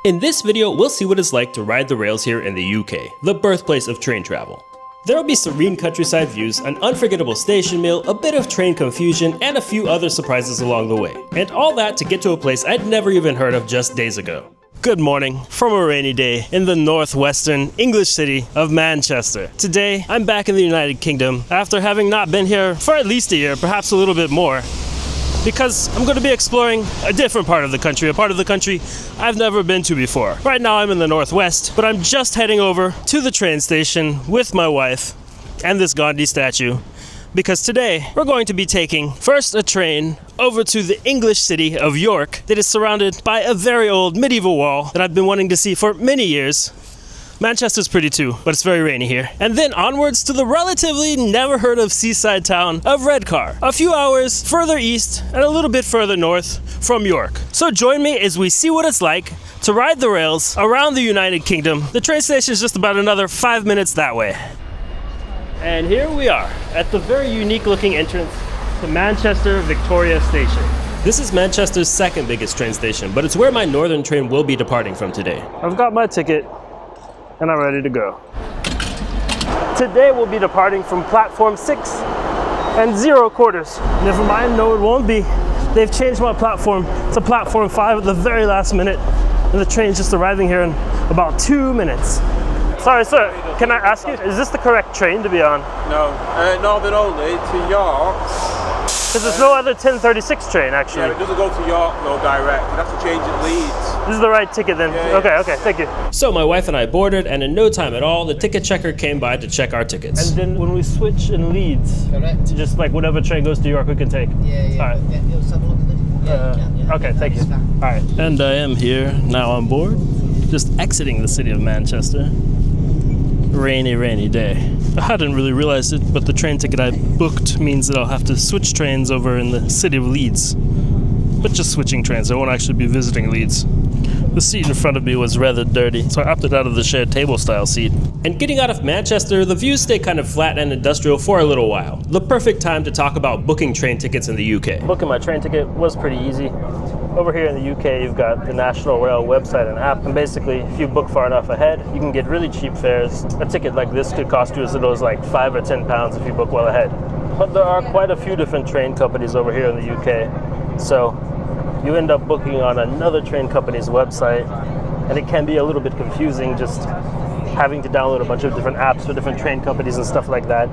In this video, we'll see what it's like to ride the rails here in the UK, the birthplace of train travel. There will be serene countryside views, an unforgettable station meal, a bit of train confusion, and a few other surprises along the way. And all that to get to a place I'd never even heard of just days ago. Good morning from a rainy day in the northwestern English city of Manchester. Today, I'm back in the United Kingdom after having not been here for at least a year, perhaps a little bit more. Because I'm going to be exploring a different part of the country, a part of the country I've never been to before. Right now I'm in the northwest, but I'm just heading over to the train station with my wife and this Gandhi statue, because today we're going to be taking first a train over to the English city of York that is surrounded by a very old medieval wall that I've been wanting to see for many years. Manchester's pretty too, but it's very rainy here. And then onwards to the relatively never heard of seaside town of Redcar, a few hours further east and a little bit further north from York. So join me as we see what it's like to ride the rails around the United Kingdom. The train station is just about another 5 minutes that way. And here we are at the very unique looking entrance to Manchester Victoria Station. This is Manchester's second biggest train station, but it's where my northern train will be departing from today. I've got my ticket and I'm ready to go. Today we'll be departing from platform 6 and 0 quarters. Never mind, no it won't be. They've changed my platform to platform 5 at the very last minute, and the train's just arriving here in about 2 minutes. Sorry sir, can I ask you, is this the correct train to be on? No, northern only to York. Because there's no other 1036 train actually. Yeah, it doesn't go to York, no direct. You have to change at Leeds. This is the right ticket then? Yeah, okay, thank you. So my wife and I boarded, and in no time at all, the ticket checker came by to check our tickets. And then when we switch in Leeds, correct. Just like whatever train goes to York we can take? Yeah. All right. Yeah, let's have a look at this. Yeah, you can, yeah. Okay, thank you. All right. And I am here now on board, just exiting the city of Manchester. Rainy day. I hadn't really realized it, but the train ticket I booked means that I'll have to switch trains over in the city of Leeds. But just switching trains, I won't actually be visiting Leeds. The seat in front of me was rather dirty, so I opted out of the shared table style seat. And getting out of Manchester, the views stay kind of flat and industrial for a little while. The perfect time to talk about booking train tickets in the UK. Booking my train ticket was pretty easy. Over here in the UK, you've got the National Rail website and app, and basically, if you book far enough ahead, you can get really cheap fares. A ticket like this could cost you as little as like £5 or £10 if you book well ahead. But there are quite a few different train companies over here in the UK, so you end up booking on another train company's website, and it can be a little bit confusing just having to download a bunch of different apps for different train companies and stuff like that.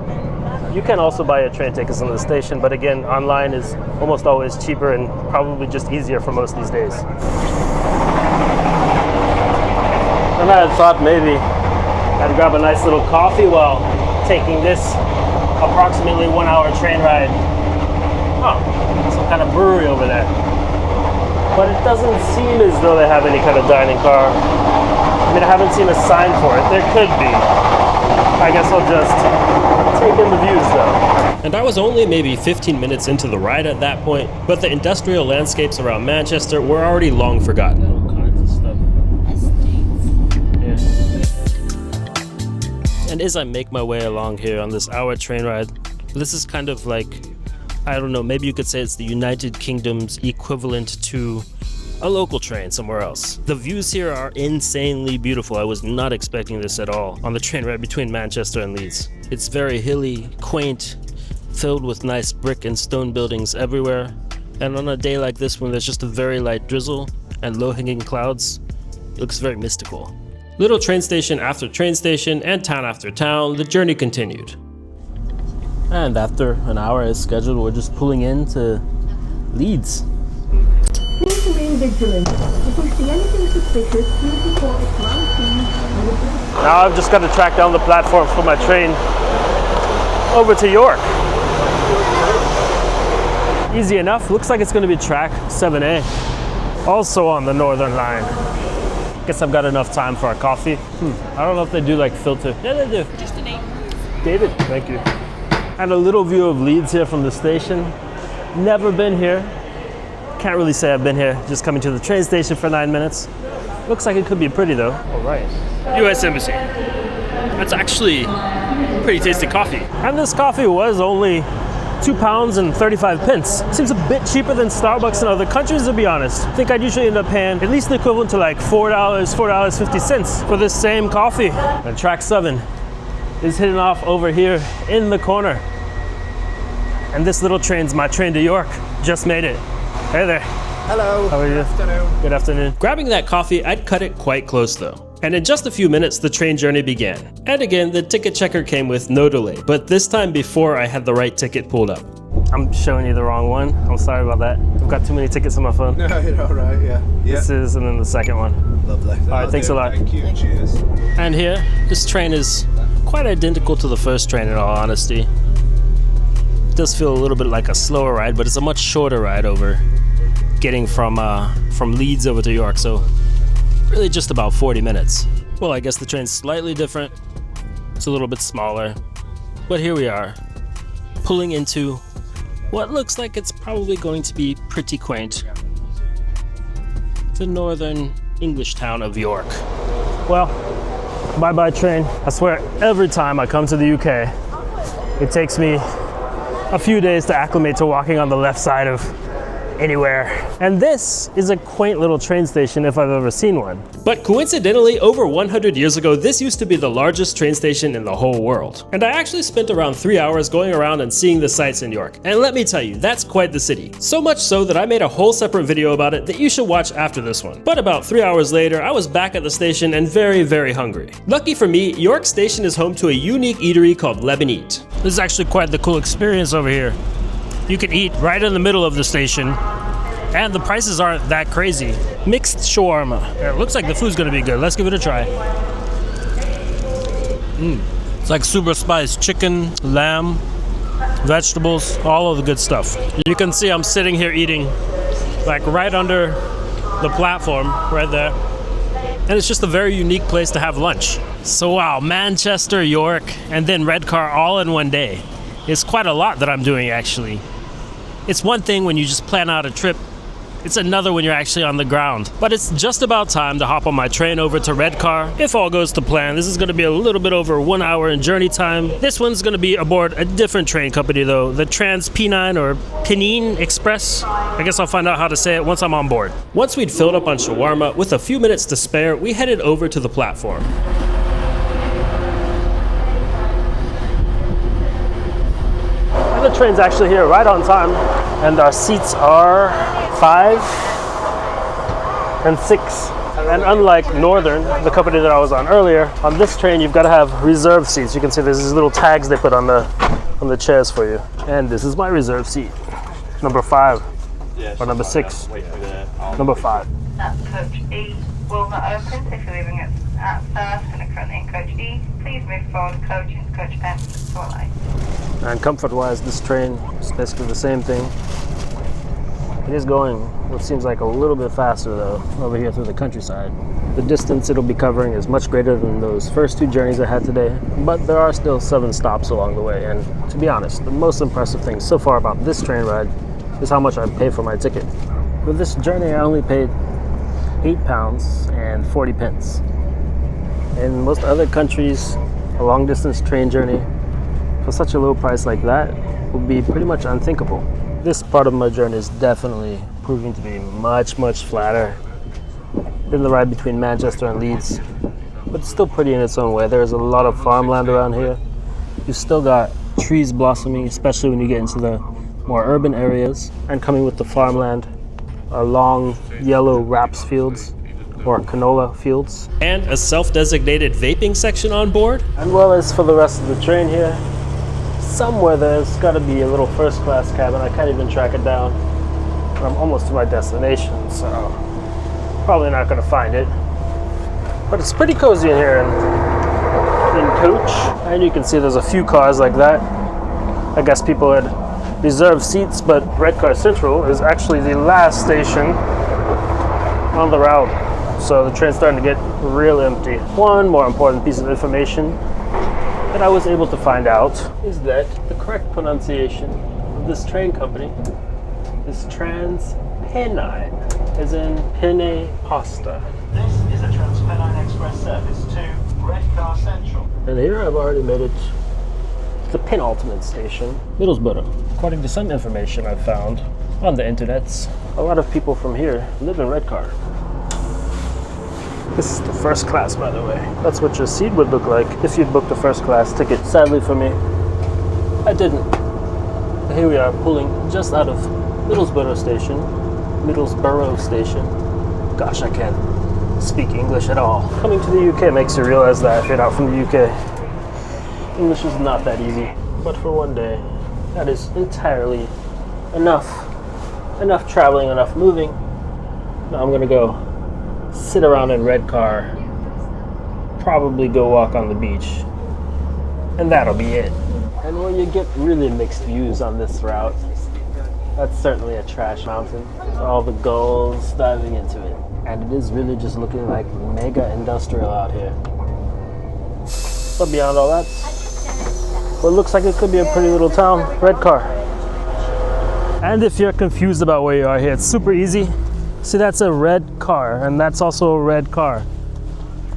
You can also buy your train tickets in the station, but again, online is almost always cheaper and probably just easier for most these days. And I had thought maybe I'd grab a nice little coffee while taking this approximately 1 hour train ride. Oh, some kind of brewery over there. But it doesn't seem as though they have any kind of dining car. I mean, I haven't seen a sign for it. There could be. I guess I'll just take in the views though. And I was only maybe 15 minutes into the ride at that point, but the industrial landscapes around Manchester were already long forgotten. All kinds of stuff. Yeah. And as I make my way along here on this hour train ride, this is kind of like, I don't know, maybe you could say it's the United Kingdom's equivalent to a local train somewhere else. The views here are insanely beautiful. I was not expecting this at all on the train ride between Manchester and Leeds. It's very hilly, quaint, filled with nice brick and stone buildings everywhere. And on a day like this when there's just a very light drizzle and low-hanging clouds, it looks very mystical. Little train station after train station and town after town, the journey continued. And after an hour as scheduled, we're just pulling into Leeds. Please remain vigilant. If you see anything suspicious, please report it to our team. Now I've just got to track down the platform for my train over to York. Easy enough. Looks like it's going to be track 7A. Also on the Northern Line. Guess I've got enough time for a coffee. I don't know if they do like filter. Yeah, they do. Just a name. David, thank you. And a little view of Leeds here from the station. Never been here. Can't really say I've been here, just coming to the train station for 9 minutes. Looks like it could be pretty though. All right. US Embassy. That's actually pretty tasty coffee. And this coffee was only £2 and 35 pence. Seems a bit cheaper than Starbucks in other countries, to be honest. I think I'd usually end up paying at least the equivalent to like $4, $4.50 for this same coffee. And track 7 is hidden off over here in the corner. And this little train's my train to York. Just made it. Hey there. Hello. How are you? Good afternoon. Good afternoon. Grabbing that coffee, I'd cut it quite close though. And in just a few minutes, the train journey began. And again, the ticket checker came with no delay, but this time before I had the right ticket pulled up. I'm showing you the wrong one. I'm sorry about that. I've got too many tickets on my phone. No, you're all right, yeah. This is, and then the second one. Lovely. All right, thanks a lot. Thank you, cheers. And here, this train is quite identical to the first train in all honesty. It does feel a little bit like a slower ride, but it's a much shorter ride over getting from Leeds over to York, so really just about 40 minutes. Well, I guess the train's slightly different. It's a little bit smaller, but here we are, pulling into what looks like it's probably going to be pretty quaint. The northern English town of York. Well, bye-bye train. I swear every time I come to the UK, it takes me a few days to acclimate to walking on the left side of anywhere. And this is a quaint little train station if I've ever seen one. But coincidentally, over 100 years ago, this used to be the largest train station in the whole world. And I actually spent around 3 hours going around and seeing the sights in York. And let me tell you, that's quite the city. So much so that I made a whole separate video about it that you should watch after this one. But about 3 hours later, I was back at the station and very, very hungry. Lucky for me, York Station is home to a unique eatery called Lebanese. This is actually quite the cool experience over here. You can eat right in the middle of the station, and the prices aren't that crazy. Mixed shawarma. It looks like the food's gonna be good. Let's give it a try. It's like super spiced chicken, lamb, vegetables, all of the good stuff. You can see I'm sitting here eating like right under the platform right there. And it's just a very unique place to have lunch. So wow, Manchester, York, and then Redcar all in one day. It's quite a lot that I'm doing actually. It's one thing when you just plan out a trip, it's another when you're actually on the ground. But it's just about time to hop on my train over to Redcar. If all goes to plan, this is gonna be a little bit over 1 hour in journey time. This one's gonna be aboard a different train company though, the Transpennine or Pennine Express. I guess I'll find out how to say it once I'm on board. Once we'd filled up on shawarma, with a few minutes to spare, we headed over to the platform. The train's actually here right on time, and our seats are 5 and 6. And unlike Northern, the company that I was on earlier, on this train you've got to have reserved seats. You can see there's these little tags they put on the chairs for you. And this is my reserved seat, number 5 or number 6, number 5. That's coach E. Will not open, so if you're leaving it at first and are currently in coach E, please move forward coach into coach F to alight. And comfort-wise, this train is basically the same thing. It is going what seems like a little bit faster though, over here through the countryside. The distance it'll be covering is much greater than those first 2 journeys I had today, but there are still 7 stops along the way. And to be honest, the most impressive thing so far about this train ride is how much I paid for my ticket. With this journey, I only paid £8 and 40 pence. In most other countries, a long distance train journey for such a low price like that would be pretty much unthinkable. This part of my journey is definitely proving to be much, much flatter than the ride between Manchester and Leeds, but it's still pretty in its own way. There's a lot of farmland around here. You've still got trees blossoming, especially when you get into the more urban areas, and coming with the farmland are long yellow raps fields or canola fields. And a self-designated vaping section on board. And well, as for the rest of the train here, somewhere there's got to be a little first class cabin. I can't even track it down. I'm almost to my destination, so probably not going to find it. But it's pretty cozy in here in coach. And you can see there's a few cars like that. I guess people had reserved seats, but Redcar Central is actually the last station on the route. So the train's starting to get real empty. One more important piece of information that I was able to find out is that the correct pronunciation of this train company is Transpennine, as in penne pasta. This is a Transpennine Express service to Redcar Central. And here I've already made it the penultimate station, Middlesbrough. According to some information I've found on the internets, a lot of people from here live in Redcar. This is the first class, by the way. That's what your seat would look like if you'd booked a first class ticket. Sadly for me, I didn't. But here we are, pulling just out of Middlesbrough Station. Gosh, I can't speak English at all. Coming to the UK makes you realize that if you're not from the UK, English is not that easy. But for one day, that is entirely enough. Enough traveling, enough moving. Now I'm gonna go sit around in Redcar, probably go walk on the beach, and that'll be it. And when you get really mixed views on this route, that's certainly a trash mountain. All the gulls diving into it. And it is really just looking like mega industrial out here. But beyond all that, well, it looks like it could be a pretty little town, Redcar. And if you're confused about where you are here, it's super easy. See, that's a red car, and that's also a red car.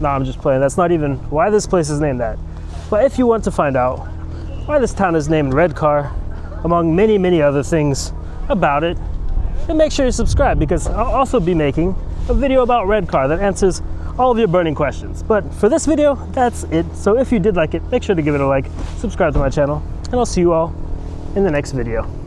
No, I'm just playing. That's not even why this place is named that. But if you want to find out why this town is named Redcar, among many, many other things about it, then make sure you subscribe, because I'll also be making a video about Redcar that answers all of your burning questions. But for this video, that's it. So if you did like it, make sure to give it a like, subscribe to my channel, and I'll see you all in the next video.